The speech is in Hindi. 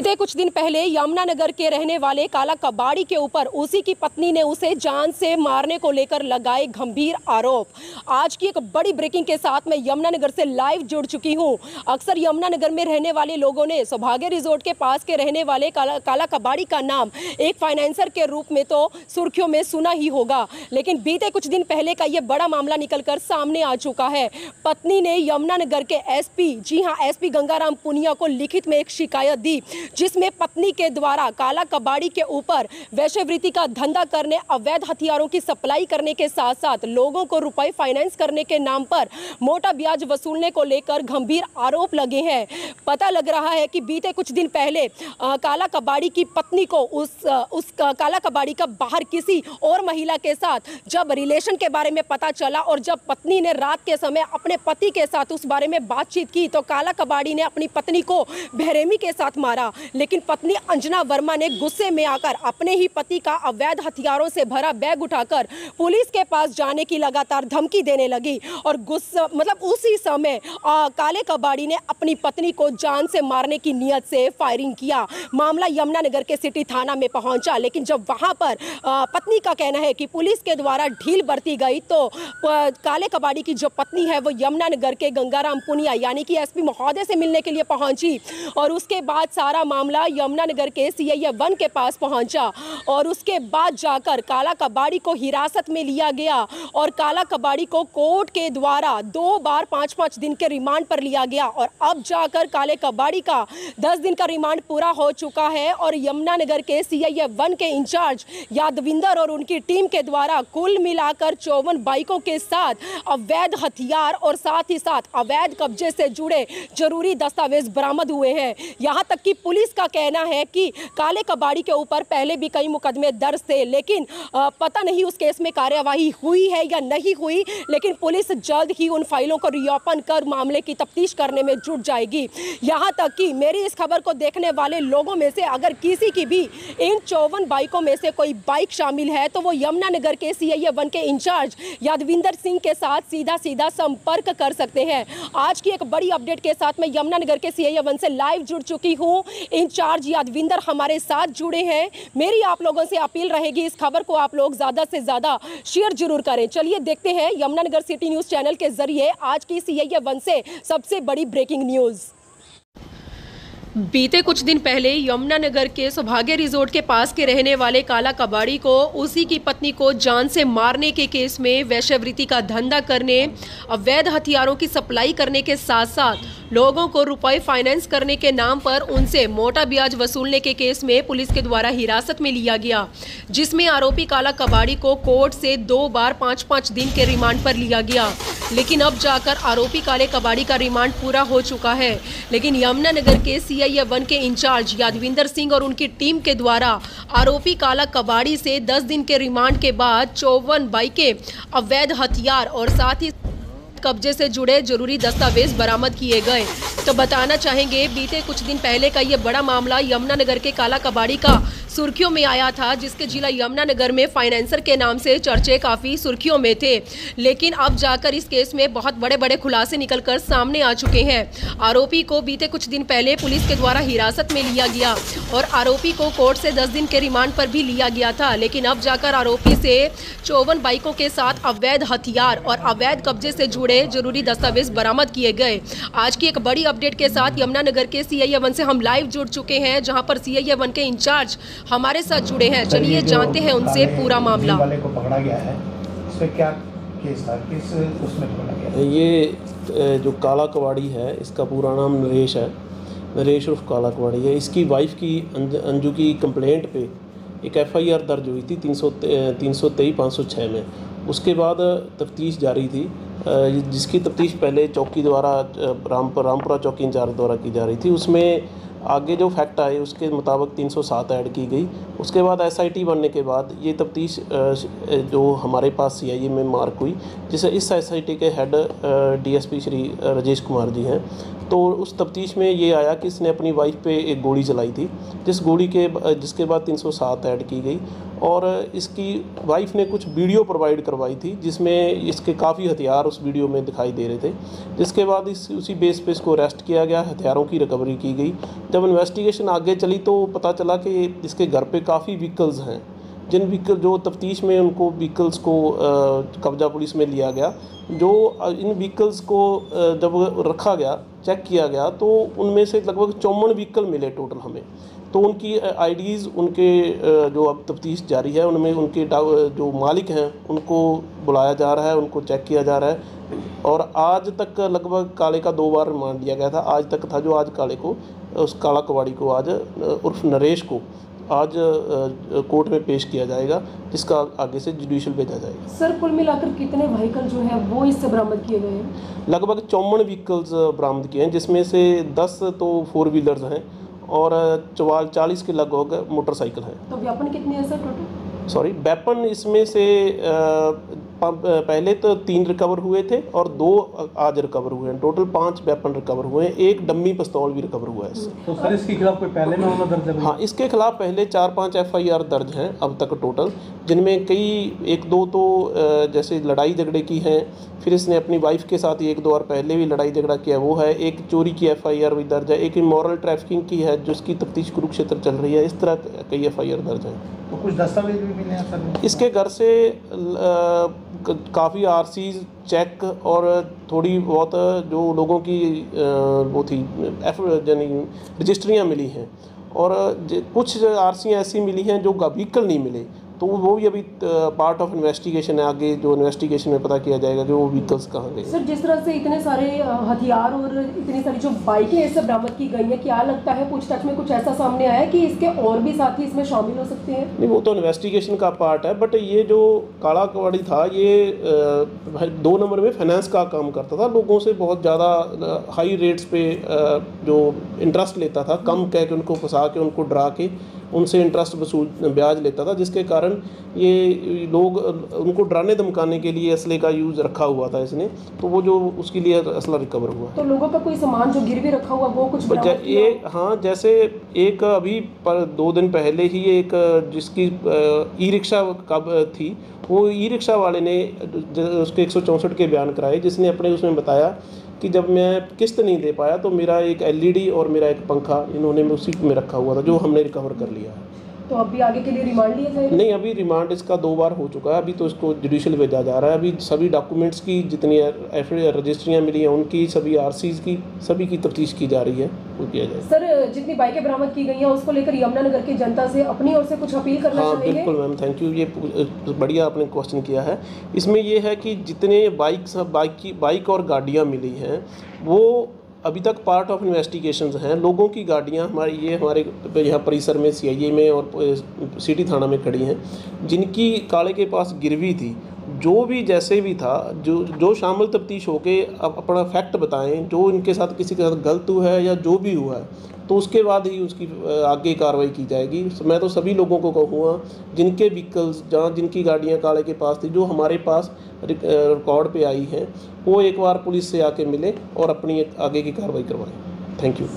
बीते कुछ दिन पहले यमुनानगर के रहने वाले काला कबाड़ी के ऊपर उसी की पत्नी ने उसे जान से मारने को लेकर लगाए गंभीर आरोप। आज की एक बड़ी ब्रेकिंग के साथ मैं यमुनानगर से लाइव जुड़ चुकी हूं। अक्सर यमुनानगर में रहने वाले लोगों ने सौभाग्य रिजॉर्ट के पास के रहने वाले काला कबाड़ी का नाम एक फाइनेंसर के रूप में तो सुर्खियों में सुना ही होगा, लेकिन बीते कुछ दिन पहले का यह बड़ा मामला निकलकर सामने आ चुका है। पत्नी ने यमुनानगर के एसपी, जी हां, एसपी गंगाराम पुनिया को लिखित में एक शिकायत दी, जिसमें पत्नी के द्वारा काला कबाड़ी के ऊपर वेश्यावृत्ति का धंधा करने, अवैध हथियारों की सप्लाई करने के साथ साथ लोगों को रुपए फाइनेंस करने के नाम पर मोटा ब्याज वसूलने को लेकर गंभीर आरोप लगे हैं। पता लग रहा है कि बीते कुछ दिन पहले काला कबाड़ी की पत्नी को उस काला कबाड़ी का बाहर किसी और महिला के साथ जब रिलेशन के बारे में पता चला और जब पत्नी ने रात के समय अपने पति के साथ उस बारे में बातचीत की तो काला कबाड़ी ने अपनी पत्नी को बेरहमी के साथ मारा। लेकिन पत्नी अंजना वर्मा ने गुस्से में आकर अपने ही पति का अवैध हथियारों से भरा बैग उठाकर पुलिस के पास जाने की लगातार धमकी देने लगी और उसी समय काले कबाड़ी ने अपनी पत्नी को जान से मारने की नियत से फायरिंग किया। मामला यमुनानगर के सिटी थाना में पहुंचा, लेकिन जब वहां पर पत्नी का कहना है कि पुलिस के द्वारा ढील बरती गई तो काले कबाड़ी की जो पत्नी है वो यमुनानगर के गंगाराम पुनिया यानी कि एसपी महोदय से मिलने के लिए पहुंची और उसके बाद सारा मामला यमुनानगर के सीआईए 1 के पास पहुंचा और उसके बाद जाकर काला कबाड़ी को हिरासत में लिया गया और काला कबाड़ी को कोर्ट के द्वारा 2 बार 5-5 दिन के रिमांड पर लिया गया और अब जाकर काले कबाड़ी का 10 दिन का रिमांड पूरा हो चुका है और यमुनानगर के सीआईए 1 के इंचार्ज यादविंदर और उनकी टीम के द्वारा कुल मिलाकर 54 बाइकों के साथ अवैध हथियार और साथ ही साथ अवैध कब्जे से जुड़े जरूरी दस्तावेज बरामद हुए हैं। यहां तक कि पुलिस का कहना है कि काले कबाड़ी के ऊपर पहले भी कई मुकदमे दर्ज थे, लेकिन पता नहीं उस केस में कार्यवाही हुई है या नहीं हुई, लेकिन पुलिस जल्द ही उन फाइलों को रीओपन कर मामले की तफ्तीश करने में जुट जाएगी। यहां तक कि मेरी इस खबर को देखने वाले लोगों में से अगर किसी की भी इन 54 बाइकों में से कोई बाइक शामिल है तो वो यमुनानगर के सीआईए 1 के इंचार्ज यादविंदर सिंह के साथ सीधा संपर्क कर सकते हैं। आज की एक बड़ी अपडेट के साथ मैं यमुनानगर के सीआईए 1 से लाइव जुड़ चुकी हूं। इंचार्ज यादविंदर हमारे साथ जुड़े हैं। मेरी आप लोगों से अपील रहेगी, इस खबर को आप लोग ज्यादा से ज्यादा शेयर जरूर करें। चलिए देखते हैं यमुनानगर सिटी न्यूज चैनल के जरिए आज की सीआईए 1 से सबसे बड़ी ब्रेकिंग न्यूज। बीते कुछ दिन पहले यमुनानगर के सौभाग्य रिजॉर्ट के पास के रहने वाले काला कबाड़ी को उसी की पत्नी को जान से मारने के केस में वेश्यावृत्ति का धंधा करने, अवैध हथियारों की सप्लाई करने के साथ साथ लोगों को रुपए फाइनेंस करने के नाम पर उनसे मोटा ब्याज वसूलने के केस में पुलिस के द्वारा हिरासत में लिया गया, जिसमें आरोपी काला कबाड़ी को कोर्ट से 2 बार 5-5 दिन के रिमांड पर लिया गया। लेकिन अब जाकर आरोपी काले कबाड़ी का रिमांड पूरा हो चुका है, लेकिन यमुनानगर के सीआईए 1 के इंचार्ज यादविंदर सिंह और उनकी टीम के द्वारा आरोपी काला कबाड़ी से 10 दिन के रिमांड के बाद 54 बाइकें, अवैध हथियार और साथ ही कब्जे से जुड़े जरूरी दस्तावेज बरामद किए गए। तो बताना चाहेंगे, बीते कुछ दिन पहले का ये बड़ा मामला यमुनानगर के काला कबाड़ी का सुर्खियों में आया था, जिसके जिला यमुनानगर में फाइनेंसर के नाम से चर्चे काफ़ी सुर्खियों में थे। लेकिन अब जाकर इस केस में बहुत बड़े बड़े खुलासे निकलकर सामने आ चुके हैं। आरोपी को बीते कुछ दिन पहले पुलिस के द्वारा हिरासत में लिया गया और आरोपी को कोर्ट से 10 दिन के रिमांड पर भी लिया गया था, लेकिन अब जाकर आरोपी से 54 बाइकों के साथ अवैध हथियार और अवैध कब्जे से जुड़े जरूरी दस्तावेज बरामद किए गए। आज की एक बड़ी अपडेट के साथ यमुनानगर के सीआईए 1 से हम लाइव जुड़ चुके हैं, जहां पर सीआईए 1 के इंचार्ज हमारे साथ जुड़े हैं। चलिए जानते हैं उनसे पूरा मामला। वाले को पकड़ा गया है, इसमें क्या केस था, किस उसमें पकड़ा गया? ये जो काला कबाड़ी है, इसका पूरा नाम नरेश है, नरेश उर्फ काला कबाड़ी है। इसकी वाइफ की अंजू की कंप्लेंट पे एक एफआईआर दर्ज हुई थी 323/506 में। उसके बाद तफ्तीश जारी थी, जिसकी तफ्तीश पहले चौकी द्वारा रामपुरा चौकी इंचार्ज द्वारा की जा रही थी। उसमें आगे जो फैक्ट आए उसके मुताबिक 307 ऐड की गई। उसके बाद एसआईटी बनने के बाद ये तफ्तीश जो हमारे पास सीआईए में मार्क हुई, जिसे इस एसआईटी के हेड डीएसपी श्री राजेश कुमार जी हैं, तो उस तफ्तीश में ये आया कि इसने अपनी वाइफ पे एक गोली चलाई थी, जिसके बाद 307 ऐड की गई और इसकी वाइफ ने कुछ वीडियो प्रोवाइड करवाई थी जिसमें इसके काफ़ी हथियार उस वीडियो में दिखाई दे रहे थे। जिसके बाद उसी बेस पे इसको अरेस्ट किया गया, हथियारों की रिकवरी की गई। जब इन्वेस्टिगेशन आगे चली तो पता चला कि इसके घर पे काफ़ी व्हीकल्स हैं, जिन व्हीकल जो तफ्तीश में उनको व्हीकल्स को कब्जा पुलिस में लिया गया। जो इन व्हीकल्स को जब रखा गया, चेक किया गया, तो उनमें से लगभग 54 व्हीकल मिले टोटल हमें। तो उनकी आईडीज़, उनके जो अब तफ्तीश जारी है, उनमें उनके जो मालिक हैं उनको बुलाया जा रहा है, उनको चेक किया जा रहा है। और आज तक लगभग काले का 2 बार रिमांड लिया गया था। आज तक था जो आज काले को, उस काला कबाड़ी को आज उर्फ नरेश को आज कोर्ट में पेश किया जाएगा, जिसका आगे से जुडिशल भेजा जाएगा। सर कुल मिलाकर कितने व्हीकल जो है वो इससे बरामद किए गए हैं? लगभग 54 व्हीकल्स बरामद किए हैं, जिसमें से 10 तो 4 व्हीलर्स हैं और 40 के लगभग मोटरसाइकिल हैं। तो व्यापन कितने हैं सर टोटल? सॉरी, वेपन इसमें से पहले तो 3 रिकवर हुए थे और 2 आज रिकवर हुए हैं। टोटल 5 वेपन रिकवर हुए हैं, एक डम्मी पिस्तौल भी रिकवर हुआ है इससे। तो सर इसके खिलाफ कोई पहले मामला दर्ज है? हाँ, इसके खिलाफ पहले 4-5 FIR दर्ज हैं अब तक टोटल, जिनमें कई 1-2 तो जैसे लड़ाई झगड़े की हैं। फिर इसने अपनी वाइफ के साथ 1-2 बार पहले भी लड़ाई झगड़ा किया, वो है। एक चोरी की FIR भी दर्ज है, एक इमोरल ट्रैफिकिंग की है जिसकी तफ्तीश कुरुक्षेत्र चल रही है। इस तरह कई FIR दर्ज हैं। तो कुछ दस्तावेज भी मिले हैं सर? इसके घर से काफ़ी RCs चेक और थोड़ी बहुत जो लोगों की वो थी यानी रजिस्ट्रियाँ मिली हैं और कुछ RC ऐसी मिली हैं जो व्हीकल नहीं मिले, तो वो भी अभी पार्ट ऑफ इन्वेस्टिगेशन है। आगे जो इन्वेस्टिगेशन में पता किया जाएगा जो व्हीकल्स कहाँ गए। सर जिस तरह से इतने सारे हथियार और इतनी सारी जो बाइकें इससे बरामद की गई हैं, क्या लगता है पूछताछ में कुछ ऐसा सामने आया कि इसके और भी साथी इसमें शामिल हो सकते हैं? नहीं, वो तो इन्वेस्टिगेशन का पार्ट है, बट ये जो काला कबाड़ी था ये 2 नंबर में फाइनेंस का काम करता था। लोगों से बहुत ज़्यादा हाई रेट्स पे जो इंटरेस्ट लेता था, कम कह के उनको फंसा के, उनको डरा के उनसे इंटरेस्ट वसूल ब्याज लेता था, जिसके कारण ये लोग उनको डराने धमकाने के लिए असले का यूज़ रखा हुआ था इसने। तो वो जो उसके लिए असला रिकवर हुआ। तो लोगों का कोई सामान जो गिरवी रखा हुआ वो कुछ हाँ, जैसे एक अभी पर 2 दिन पहले ही एक जिसकी ई-रिक्शा कब थी, वो ई-रिक्शा वाले ने उसके 164 के बयान कराए, जिसने अपने उसमें बताया कि जब मैं किस्त नहीं दे पाया तो मेरा एक LED और मेरा एक पंखा इन्होंने उसी में रखा हुआ था, जो हमने रिकवर कर लिया है। तो अभी आगे के लिए रिमांड लिया जाएगा? नहीं, अभी रिमांड इसका 2 बार हो चुका है। अभी तो इसको जुडिशल भेजा जा रहा है। अभी सभी डॉक्यूमेंट्स की जितनी रजिस्ट्रियाँ मिली हैं उनकी, सभी RCs की, सभी की तफ्तीश की जा रही है, वो किया जाए। सर जितनी बाइकें बरामद की गई हैं उसको लेकर यमुनानगर की जनता से अपनी ओर से कुछ अपील करना चाहेंगे? बिल्कुल मैम, थैंक यू। ये बढ़िया आपने क्वेश्चन किया है। इसमें ये है कि जितने बाइक और गाड़ियाँ मिली हैं वो अभी तक पार्ट ऑफ इन्वेस्टिगेशंस हैं। लोगों की गाड़ियां हमारे यहाँ परिसर में CIA में और सिटी थाना में खड़ी हैं, जिनकी काले के पास गिरवी थी। जो भी जैसे भी था, जो शामिल तफ्तीश होके अपना फैक्ट बताएं, जो इनके साथ किसी के साथ गलत हुआ है या जो भी हुआ है, तो उसके बाद ही उसकी आगे कार्रवाई की जाएगी। मैं तो सभी लोगों को कहूँगा जिनके व्हीकल्स, जिनकी गाड़ियाँ काले के पास थी, जो हमारे पास रिकॉर्ड पे आई हैं, वो एक बार पुलिस से आके मिले और अपनी आगे की कार्रवाई करवाएं। Thank you.